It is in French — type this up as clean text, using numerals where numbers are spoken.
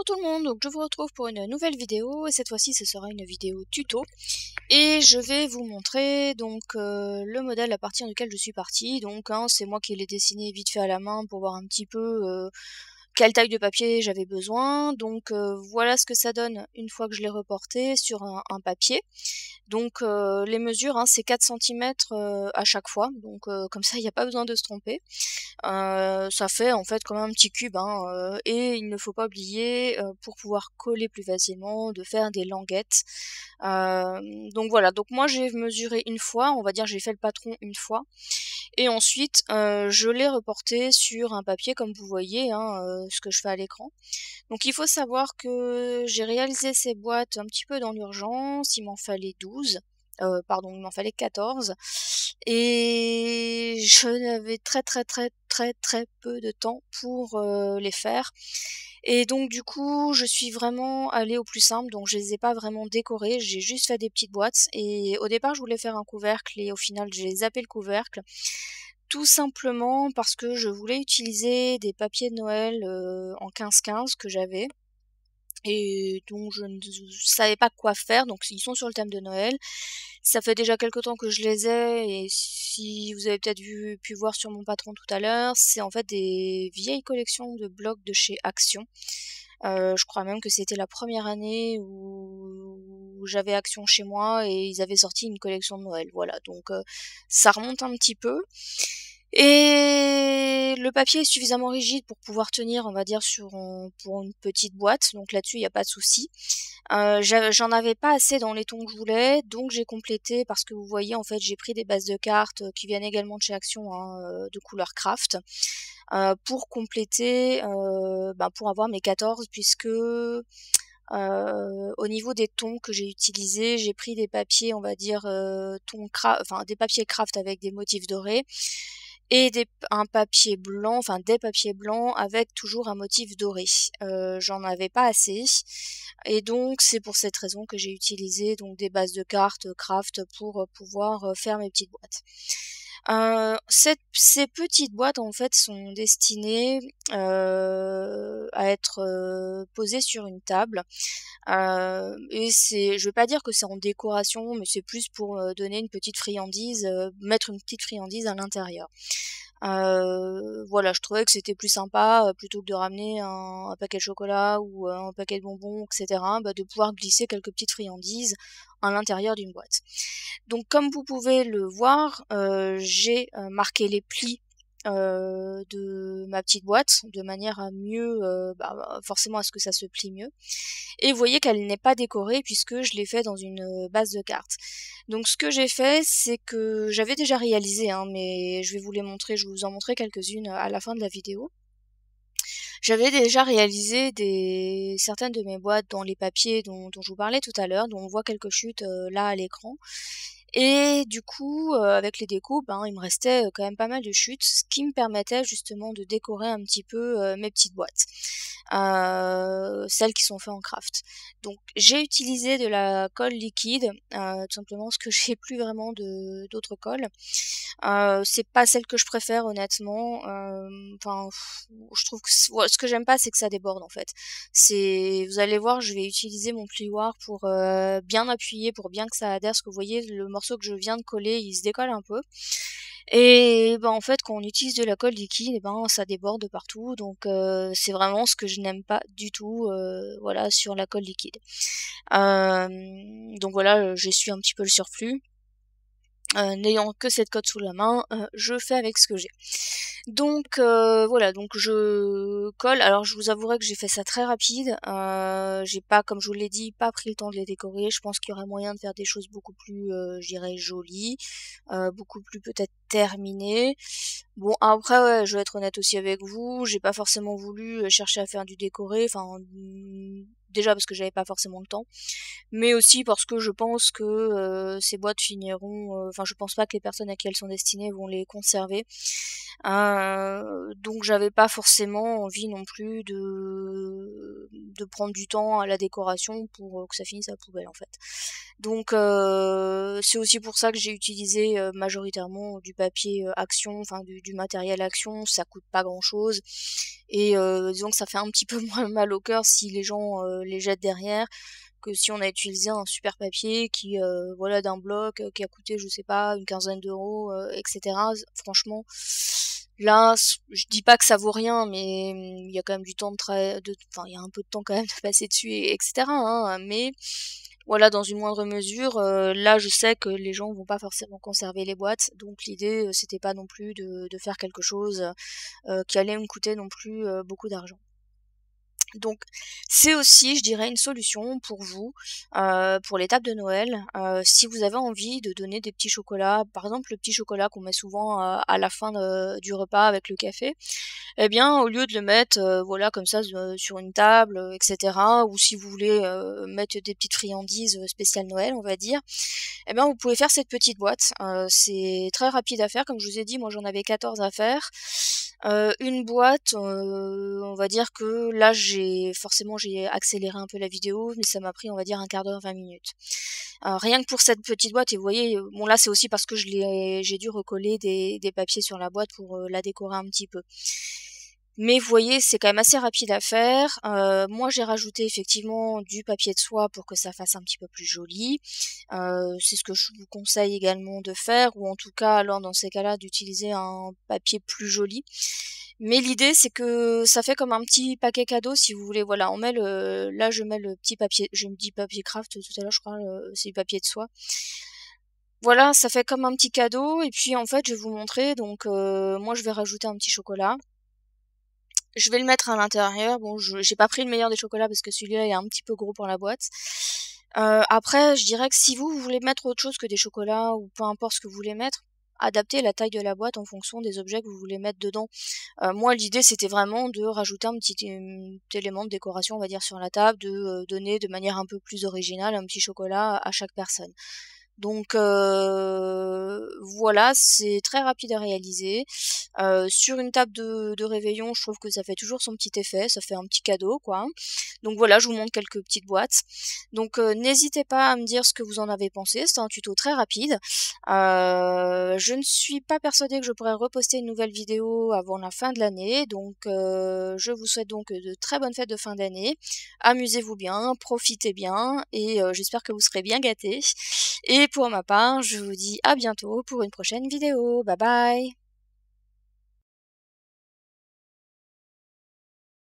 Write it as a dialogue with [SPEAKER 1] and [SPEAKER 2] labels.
[SPEAKER 1] Bonjour tout le monde, donc je vous retrouve pour une nouvelle vidéo et cette fois-ci ce sera une vidéo tuto et je vais vous montrer donc le modèle à partir duquel je suis partie. Donc c'est moi qui l'ai dessiné vite fait à la main pour voir un petit peu quelle taille de papier j'avais besoin. Donc voilà ce que ça donne une fois que je l'ai reporté sur un papier. Donc les mesures, c'est 4 centimètres à chaque fois, donc comme ça il n'y a pas besoin de se tromper. Ça fait en fait comme un petit cube, et il ne faut pas oublier, pour pouvoir coller plus facilement, de faire des languettes. Donc voilà, donc moi j'ai mesuré une fois, on va dire j'ai fait le patron une fois, et ensuite je l'ai reporté sur un papier comme vous voyez, ce que je fais à l'écran. Donc il faut savoir que j'ai réalisé ces boîtes un petit peu dans l'urgence, il m'en fallait 12. Pardon, il m'en fallait 14 et je n'avais très peu de temps pour les faire. Et donc du coup, je suis vraiment allée au plus simple, donc je les ai pas vraiment décorées, j'ai juste fait des petites boîtes et au départ, je voulais faire un couvercle et au final, j'ai zappé le couvercle. Tout simplement parce que je voulais utiliser des papiers de Noël en 15-15 que j'avais et dont je ne savais pas quoi faire, donc ils sont sur le thème de Noël. Ça fait déjà quelque temps que je les ai et si vous avez peut-être pu voir sur mon patron tout à l'heure, c'est en fait des vieilles collections de blocs de chez Action. Je crois même que c'était la première année où j'avais Action chez moi et ils avaient sorti une collection de Noël. Voilà, donc ça remonte un petit peu. Et le papier est suffisamment rigide pour pouvoir tenir, on va dire, pour une petite boîte, donc là-dessus il n'y a pas de souci. J'en avais pas assez dans les tons que je voulais, donc j'ai complété parce que vous voyez en fait j'ai pris des bases de cartes qui viennent également de chez Action, de couleur craft, pour compléter, pour avoir mes 14 puisque au niveau des tons que j'ai utilisés, j'ai pris des papiers, on va dire, des papiers craft avec des motifs dorés et un papier blanc, enfin des papiers blancs avec toujours un motif doré. J'en avais pas assez et donc c'est pour cette raison que j'ai utilisé donc des bases de cartes craft pour pouvoir faire mes petites boîtes. Ces petites boîtes en fait sont destinées à être posées sur une table. Et je vais pas dire que c'est en décoration, mais c'est plus pour donner une petite friandise, mettre une petite friandise à l'intérieur. Voilà, je trouvais que c'était plus sympa, plutôt que de ramener un paquet de chocolat ou un paquet de bonbons, etc., de pouvoir glisser quelques petites friandises à l'intérieur d'une boîte. Donc comme vous pouvez le voir, j'ai marqué les plis de ma petite boîte de manière à mieux, forcément à ce que ça se plie mieux. Et vous voyez qu'elle n'est pas décorée puisque je l'ai fait dans une base de cartes. Donc ce que j'ai fait, c'est que j'avais déjà réalisé, mais je vais vous les montrer, je vais vous en montrer quelques-unes à la fin de la vidéo. J'avais déjà réalisé certaines de mes boîtes dans les papiers dont je vous parlais tout à l'heure, dont on voit quelques chutes là à l'écran. Et du coup, avec les découpes, il me restait quand même pas mal de chutes, ce qui me permettait justement de décorer un petit peu mes petites boîtes, celles qui sont faites en craft. Donc j'ai utilisé de la colle liquide, tout simplement parce que j'ai plus vraiment d'autres colles. C'est pas celle que je préfère honnêtement. Je trouve que ce que j'aime pas, c'est que ça déborde en fait. Vous allez voir, je vais utiliser mon plioir pour bien appuyer, pour bien que ça adhère. Parce que vous voyez, le morceau que je viens de coller, il se décolle un peu. Et en fait, quand on utilise de la colle liquide, ça déborde partout. Donc c'est vraiment ce que je n'aime pas du tout, voilà, sur la colle liquide. Donc voilà, j'essuie un petit peu le surplus. N'ayant que cette colle sous la main, je fais avec ce que j'ai. Donc voilà, donc je colle. Alors je vous avouerai que j'ai fait ça très rapide. J'ai pas, comme je vous l'ai dit, pas pris le temps de les décorer. Je pense qu'il y aurait moyen de faire des choses beaucoup plus, je dirais, jolies, beaucoup plus peut-être terminées. Bon après, ouais, je vais être honnête aussi avec vous. J'ai pas forcément voulu chercher à faire du décoré. Enfin, déjà parce que j'avais pas forcément le temps, mais aussi parce que je pense que ces boîtes finiront, enfin je pense pas que les personnes à qui elles sont destinées vont les conserver. Donc j'avais pas forcément envie non plus de prendre du temps à la décoration pour que ça finisse à la poubelle en fait. Donc c'est aussi pour ça que j'ai utilisé majoritairement du papier Action, enfin du matériel Action, ça coûte pas grand chose. Et disons que ça fait un petit peu moins mal au cœur si les gens les jettent derrière que si on a utilisé un super papier qui voilà d'un bloc qui a coûté je sais pas une quinzaine d'euros etc. Franchement là je dis pas que ça vaut rien mais il y a quand même du temps enfin il y a un peu de temps quand même de passer dessus etc. hein, mais voilà, dans une moindre mesure, là je sais que les gens vont pas forcément conserver les boîtes, donc l'idée c'était pas non plus de faire quelque chose qui allait me coûter non plus beaucoup d'argent. Donc c'est aussi, je dirais, une solution pour vous, pour l'étape de Noël, si vous avez envie de donner des petits chocolats, par exemple le petit chocolat qu'on met souvent à la fin du repas avec le café, eh bien au lieu de le mettre voilà comme ça sur une table, etc., ou si vous voulez mettre des petites friandises spéciales Noël, on va dire, eh bien vous pouvez faire cette petite boîte. C'est très rapide à faire, comme je vous ai dit, moi j'en avais 14 à faire. Une boîte, on va dire que là j'ai accéléré un peu la vidéo, mais ça m'a pris on va dire un quart d'heure, 20 minutes. Rien que pour cette petite boîte, et vous voyez, bon là c'est aussi parce que j'ai dû recoller des papiers sur la boîte pour la décorer un petit peu. Mais vous voyez, c'est quand même assez rapide à faire. Moi, j'ai rajouté effectivement du papier de soie pour que ça fasse un petit peu plus joli. C'est ce que je vous conseille également de faire, ou en tout cas, alors dans ces cas-là, d'utiliser un papier plus joli. Mais l'idée, c'est que ça fait comme un petit paquet cadeau, si vous voulez. Voilà, là, je mets le petit papier, je me dis papier craft tout à l'heure, je crois, c'est du papier de soie. Voilà, ça fait comme un petit cadeau. Et puis, en fait, je vais vous montrer. Donc, moi, je vais rajouter un petit chocolat. Je vais le mettre à l'intérieur. Bon, j'ai pas pris le meilleur des chocolats parce que celui-là est un petit peu gros pour la boîte. Après, je dirais que si vous voulez mettre autre chose que des chocolats ou peu importe ce que vous voulez mettre, adaptez la taille de la boîte en fonction des objets que vous voulez mettre dedans. Moi, l'idée c'était vraiment de rajouter un petit élément de décoration, on va dire, sur la table, de donner de manière un peu plus originale un petit chocolat à chaque personne. Donc voilà, c'est très rapide à réaliser. Sur une table de réveillon, je trouve que ça fait toujours son petit effet, ça fait un petit cadeau, quoi. Donc voilà, je vous montre quelques petites boîtes. Donc n'hésitez pas à me dire ce que vous en avez pensé, c'est un tuto très rapide. Je ne suis pas persuadée que je pourrais reposter une nouvelle vidéo avant la fin de l'année, donc je vous souhaite donc de très bonnes fêtes de fin d'année. Amusez-vous bien, profitez bien, et j'espère que vous serez bien gâtés. Et pour ma part, je vous dis à bientôt pour une prochaine vidéo. Bye bye!